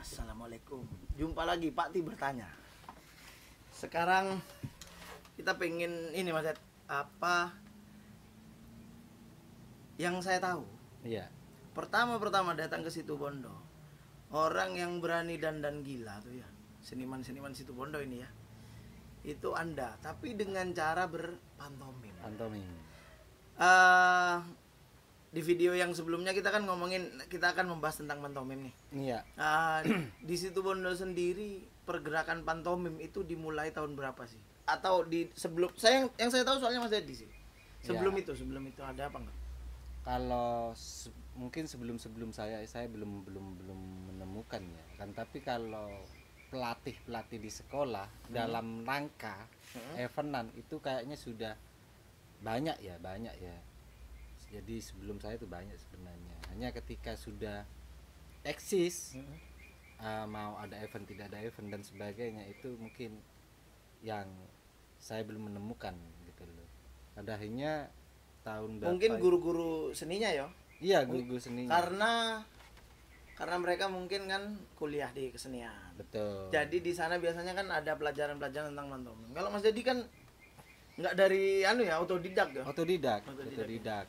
Assalamualaikum. Jumpa lagi Pak Ti bertanya. Sekarang kita pengen ini Mas Ed, apa yang saya tahu. Iya. Pertama datang ke situ Bondo. Orang yang berani dandan gila tuh ya. Seniman-seniman situ Bondo ini ya. Itu Anda, tapi dengan cara berpantomim. Pantomim. Di video yang sebelumnya kita akan membahas tentang pantomim nih. Iya. Di situ Bondo sendiri pergerakan pantomim itu dimulai tahun berapa sih? Atau di sebelum yang saya tahu soalnya Mas Dedi sih. Sebelum itu ada apa enggak? Kalau mungkin sebelum saya belum menemukan ya kan, tapi kalau pelatih di sekolah dalam rangka eventan itu kayaknya sudah banyak ya. Jadi sebelum saya itu banyak sebenarnya. Hanya ketika sudah eksis mau ada event tidak ada event dan sebagainya, itu mungkin yang saya belum menemukan gitu loh. Pada akhirnya tahun berapa? Mungkin guru-guru seninya ya. Iya, guru-guru seninya. Karena mereka mungkin kan kuliah di kesenian. Betul. Jadi di sana biasanya kan ada pelajaran-pelajaran tentang pantomim. Kalau Mas Dedi kan nggak dari otodidak ya. Otodidak.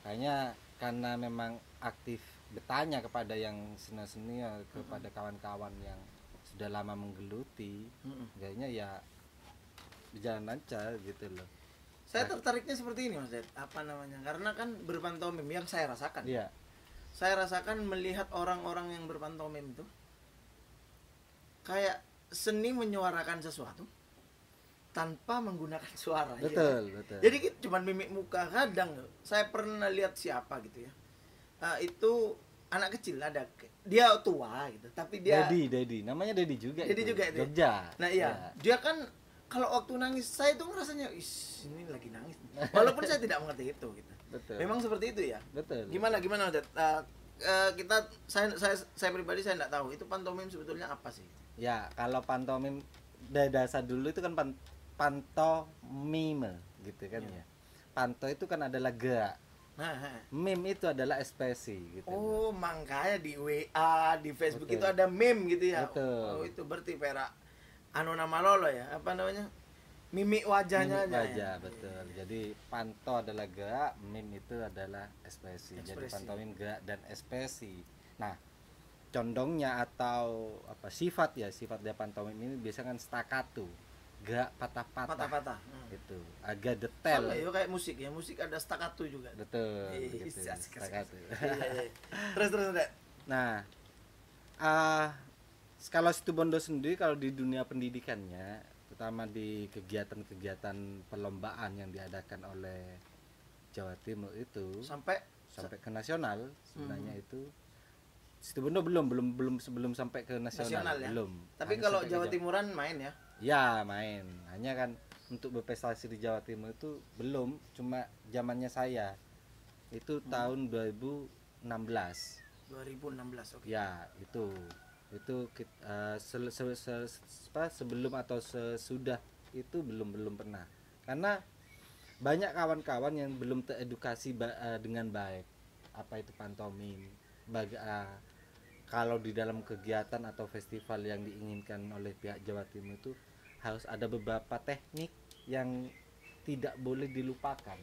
Hanya karena memang aktif bertanya kepada yang senior kepada kawan-kawan yang sudah lama menggeluti, kayaknya ya berjalan lancar gitu loh. Saya tertariknya seperti ini Mas Ded, karena kan berpantomim yang saya rasakan. Iya. Saya rasakan melihat orang-orang yang berpantomim itu kayak seni menyuarakan sesuatu tanpa menggunakan suara. Betul. Jadi cuma mimik muka. Kadang saya pernah lihat siapa gitu ya. Itu anak kecil dia tua gitu, tapi dia Dedi, namanya Dedi juga. Dedi juga itu. Jogja. Nah iya, dia kan kalau waktu nangis saya tuh rasanya ini lagi nangis. Walaupun saya tidak mengerti itu gitu. Betul. Memang seperti itu ya. Betul. Gimana Dad? Saya pribadi saya tidak tahu itu pantomim sebetulnya apa sih? Ya, kalau pantomim dasar dulu itu kan pantomime gitu kan ya. Panto itu kan adalah gerak. Meme itu adalah ekspresi gitu. Oh, makanya di WA, di Facebook Betul. itu ada meme gitu ya. Betul. Oh, itu berarti nama lolo ya. Apa namanya? Mimik wajahnya Mimik aja. wajah, Ya. betul. Jadi panto adalah gerak, meme itu adalah ekspresi. Jadi pantomim gerak dan ekspresi. Nah, condongnya atau sifat dari pantomim ini biasanya kan staccato, gerak patah-patah. Itu agak detail. Sama ya kayak musik ya, musik ada staccato juga. Betul. Gitu, Staccato. Iya. Terus Dek. Nah, kalau Situbondo sendiri kalau di dunia pendidikannya, terutama di kegiatan-kegiatan perlombaan yang diadakan oleh Jawa Timur itu sampai ke nasional sebenarnya itu Situbondo belum sampai ke nasional ya? Belum. Tapi kalau Jawa Timuran main ya? Ya, main. Hanya kan untuk berprestasi di Jawa Timur itu belum, cuma zamannya saya. Itu tahun 2016. 2016, oke. Ya, itu sebelum atau sesudah itu belum pernah. Karena banyak kawan-kawan yang belum teredukasi dengan baik apa itu pantomim. Kalau di dalam kegiatan atau festival yang diinginkan oleh pihak Jawa Timur itu harus ada beberapa teknik yang tidak boleh dilupakan.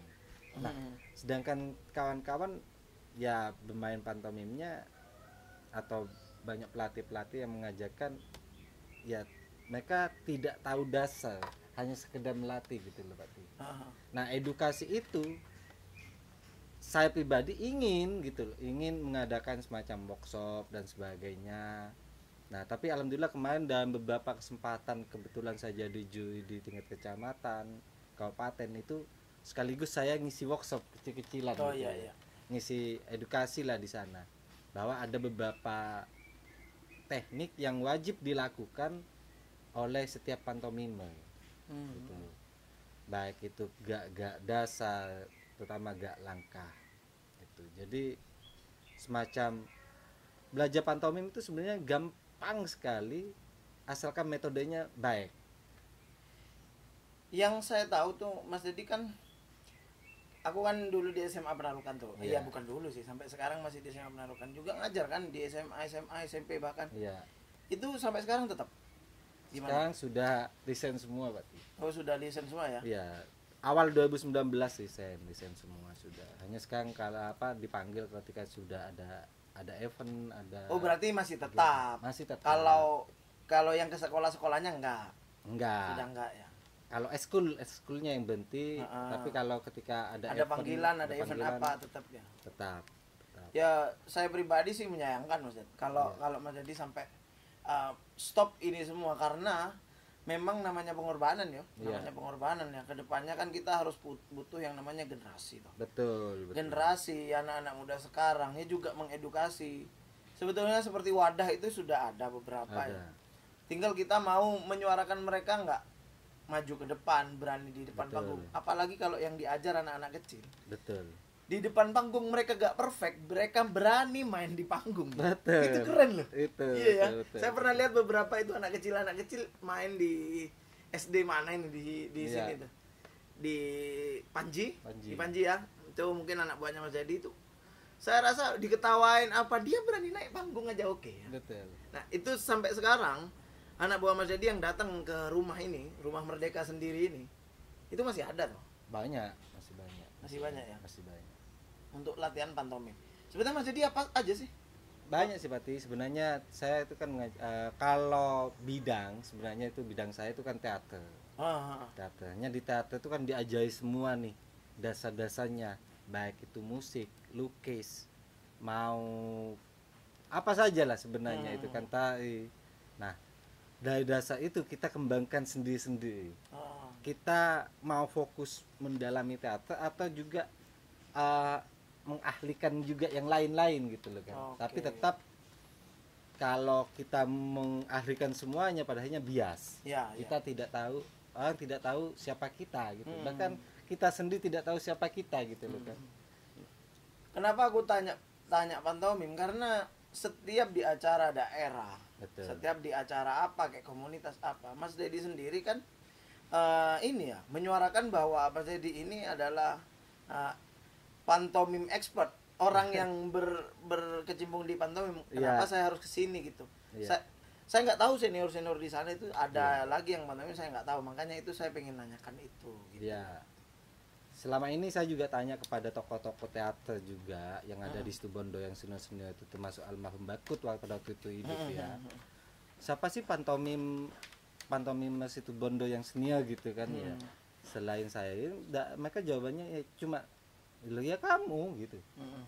Nah, sedangkan kawan-kawan ya bermain pantomimnya atau banyak pelatih yang mengajarkan ya mereka tidak tahu dasar, hanya sekedar melatih gitu loh Pak Ti. Nah, edukasi itu saya pribadi ingin mengadakan semacam workshop dan sebagainya. Nah, tapi alhamdulillah kemarin dalam beberapa kesempatan kebetulan saya jadi juri di tingkat kecamatan, kabupaten itu sekaligus saya ngisi workshop kecil-kecilan. Iya. Ngisi edukasi lah di sana. Bahwa ada beberapa teknik yang wajib dilakukan oleh setiap pantomime. Gitu. Baik itu gak dasar, terutama gak langkah. Gitu. Jadi semacam belajar pantomim itu sebenarnya gampang sekali asalkan metodenya baik. Yang saya tahu tuh Mas Dedi kan, aku kan dulu di SMA Penarukan tuh. Iya, bukan dulu sih, sampai sekarang masih di SMA Penarukan juga ngajar kan di SMA, SMP bahkan. Iya. Itu sampai sekarang tetap gimana? Sekarang sudah desain semua, Pak. Oh, sudah desain semua ya? Iya. Awal 2019 desain semua sudah. Hanya sekarang kalau dipanggil ketika sudah ada event, ada. Oh, berarti masih tetap. Masih tetap. Kalau yang ke sekolahnya enggak. Enggak. Sudah enggak ya. Kalau eskulnya yang berhenti, tapi kalau ketika ada event, panggilan, ada event apa tetap ya. Tetap. Ya, saya pribadi sih menyayangkan Mas Ded. Kalau Mas Dedi sampai stop ini semua karena memang namanya pengorbanan ya. Namanya pengorbanan ya. Kedepannya kan kita harus butuh yang namanya generasi toh. Betul. Generasi anak-anak muda sekarang ya juga mengedukasi. Sebetulnya seperti wadah itu sudah ada beberapa ya. Tinggal kita mau menyuarakan mereka enggak maju ke depan, berani di depan panggung. Apalagi kalau yang diajar anak-anak kecil. Betul. Di depan panggung mereka gak perfect, mereka berani main di panggung. Betul. Itu keren loh. Itu. Iya ya. Betul. Saya pernah lihat beberapa itu anak kecil main di SD mana ini di sini tuh. Di Panji. Di Panji ya. Itu mungkin anak buahnya Mas Jadi itu. Saya rasa diketawain apa dia berani naik panggung aja oke ya. Betul. Nah, itu sampai sekarang anak buah Mas Jadi yang datang ke rumah ini, Rumah Merdeka sendiri ini, itu masih ada tuh. Masih banyak. Masih banyak ya. Masih banyak. Untuk latihan pantomim. Sebenarnya Mas Jadi apa aja sih? Banyak sih Pati. Sebenarnya saya itu kan kalau sebenarnya itu bidang saya itu kan teater. Teaternya di teater itu kan diajari semua nih dasar-dasarnya, baik itu musik, lukis, mau apa saja lah sebenarnya itu kan tari. Nah, dari dasar itu kita kembangkan sendiri-sendiri. Kita mau fokus mendalami teater atau juga mengahlikan juga yang lain-lain gitu loh kan. Tapi tetap kalau kita mengahlikan semuanya padahal bias. Kita tidak tahu, orang tidak tahu siapa kita gitu. Bahkan kita sendiri tidak tahu siapa kita gitu loh kan. Kenapa aku tanya pantomim? Karena setiap di acara daerah, setiap di acara apa kayak komunitas apa, Mas Dedi sendiri kan ini ya menyuarakan bahwa Mas Dedi ini adalah pantomim expert, orang yang berkecimpung di pantomim. Kenapa saya harus kesini gitu? Saya nggak tahu senior di sana itu ada lagi yang pantomim, saya nggak tahu. Makanya itu saya pengen nanyakan itu. Gitu. Selama ini saya juga tanya kepada tokoh-tokoh teater juga yang ada di Situbondo yang senior itu, termasuk almarhum Bakut pada waktu itu hidup ya. Siapa sih pantomim Situbondo yang senior gitu kan ya? Selain saya, mereka jawabannya ya cuma ya kamu gitu.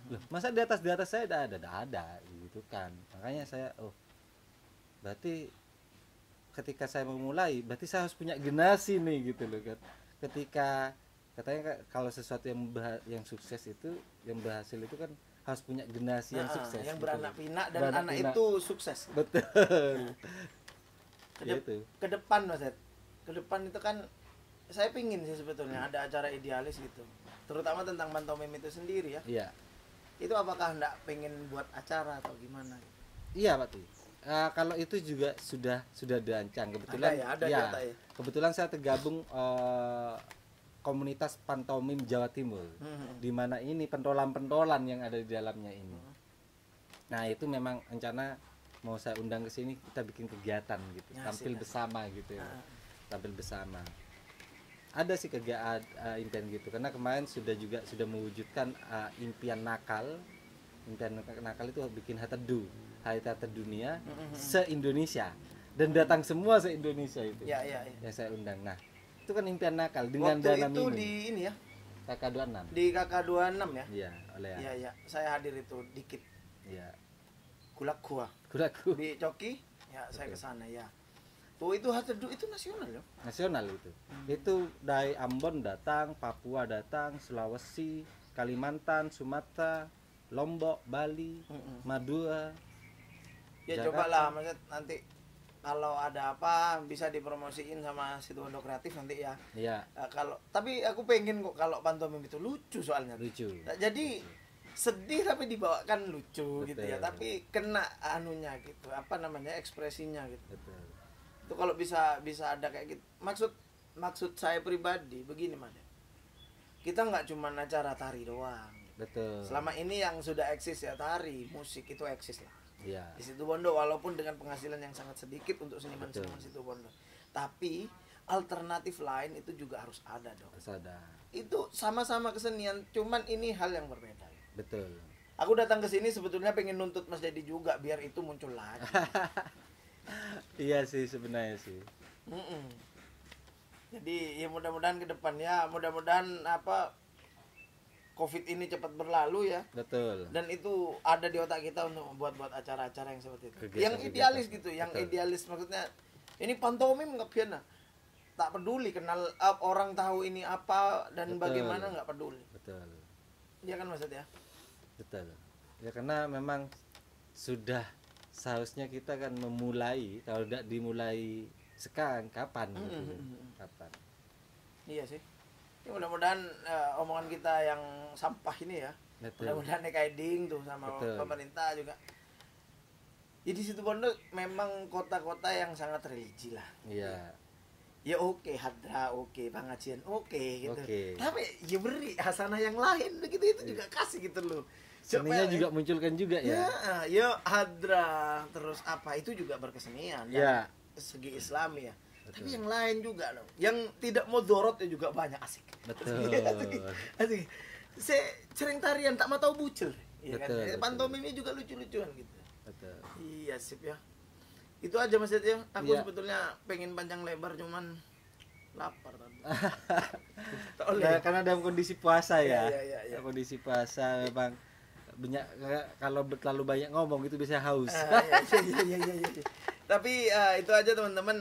Loh, masa di atas saya ada gitu kan. Makanya saya berarti ketika saya memulai berarti saya harus punya generasi nih gitu loh kan. Ketika katanya kalau sesuatu yang sukses itu, yang berhasil itu kan harus punya generasi yang sukses. Yang gitu beranak loh. pinak dan anak itu sukses. Betul. Ke depan Mas Ed. Ke depan itu kan saya pingin sih sebetulnya ada acara idealis gitu. Terutama tentang pantomim itu sendiri ya. Iya. Itu apakah enggak pengen buat acara atau gimana? Iya Pak Ti. Kalau itu juga sudah dirancang kebetulan. Ada ya. Kebetulan saya tergabung komunitas pantomim Jawa Timur. Di mana ini pentolan-pentolan yang ada di dalamnya ini. Nah, itu memang rencana mau saya undang ke sini, kita bikin kegiatan gitu, tampil bersama gitu ya. Tampil bersama. Ada sih kegiatan impian gitu karena kemarin sudah mewujudkan impian nakal itu bikin hari teater dunia se-Indonesia dan datang semua se-Indonesia itu yang saya undang. Nah, itu kan impian nakal dengan waktu dana itu minim. Di ini ya KK26 di KK26 ya. Iya, oleh iya saya hadir itu dikit. Iya. Kulaku di Coki ya. Betul. Saya ke sana ya. Itu Haterdu itu nasional ya? Nasional itu. Itu dari Ambon datang, Papua datang, Sulawesi, Kalimantan, Sumatera, Lombok, Bali, Madura. Ya Jakarta. Cobalah maksud nanti kalau ada apa bisa dipromosiin sama Situbondo Kreatif nanti ya. Iya. Tapi aku pengen kok kalau pantomim itu lucu soalnya. Lucu. Nah, jadi sedih tapi dibawakan lucu. Betul. Gitu ya. Tapi kena anunya gitu. Apa namanya ekspresinya gitu. Betul. Itu kalau bisa ada kayak gitu. Maksud saya pribadi begini Mas. Kita nggak cuma acara tari doang. Betul. Selama ini yang sudah eksis ya tari, musik itu eksis lah. Iya. di Situbondo, walaupun dengan penghasilan yang sangat sedikit untuk seniman-seniman Situbondo. Tapi alternatif lain itu juga harus ada dong. Harus ada. Itu sama-sama kesenian, cuman ini hal yang berbeda. Betul. Aku datang ke sini sebetulnya pengen nuntut Mas Dedi juga biar itu muncul lagi. Iya sih sebenarnya sih. Jadi ya mudah-mudahan ke depannya, mudah-mudahan apa Covid ini cepat berlalu ya. Betul. Dan itu ada di otak kita untuk membuat acara-acara yang seperti itu. Kegiatan, yang idealis kegiatan. gitu, yang Betul. idealis maksudnya. Ini pantomim nggak biasa. Tak peduli kenal orang tahu ini apa dan Betul. bagaimana, nggak peduli. Betul. Iya kan maksudnya? Betul. Ya karena memang sudah seharusnya kita kan memulai, kalau tidak dimulai sekarang kapan gitu. Kapan? Iya sih. Ya, mudah-mudahan omongan kita yang sampah ini ya. Betul. Mudah-mudahan guiding tuh sama Betul. pemerintah juga. Jadi Situbondo memang kota-kota yang sangat religi lah. Iya. Ya oke, hadra oke, pengajian oke gitu. Oke. Tapi ya beri hasanah yang lain begitu itu juga kasih gitu loh. Seninya juga munculkan juga ya. Ya hadra terus apa itu juga berkesenian Ya. Segi Islami ya. Betul. Tapi yang lain juga loh. Yang tidak mudorot ya juga banyak asik. Betul. Asik. Saya sering tarian tak mau tahu bucil. Iya kan? Betul, betul. Pantomimnya juga lucu-lucuan gitu. Betul. Iya sip ya. Itu aja Mas Yati ya. Aku Iya. sebetulnya pengen panjang lebar cuman lapar tadi. Nah, karena dalam kondisi puasa ya. Iya. Kondisi puasa memang banyak, kalau terlalu banyak ngomong itu bisa haus. Iya. Tapi itu aja teman-teman,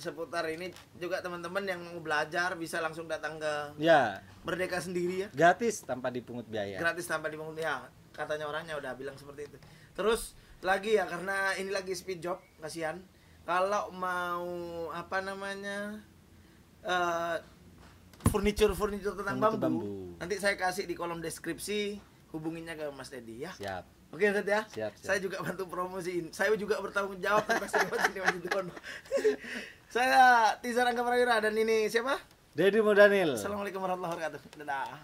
seputar ini juga teman-teman yang mau belajar bisa langsung datang ke Ya, Merdeka sendiri ya. gratis tanpa dipungut biaya. Gratis tanpa dipungut ya. Katanya orangnya udah bilang seperti itu. Terus lagi ya karena ini lagi speed job, kasihan. Kalau mau apa namanya furniture tentang bambu, nanti saya kasih di kolom deskripsi, hubunginya ke Mas Dedi ya. Siap. Oke Ustaz ya. Siap. Saya juga bantu promosiin. Saya juga bertanggung jawab atas seniman Situbondo. Saya Tizar Angga Prawira dan ini siapa? Dedi Modanil. Assalamualaikum warahmatullahi wabarakatuh. Dadah.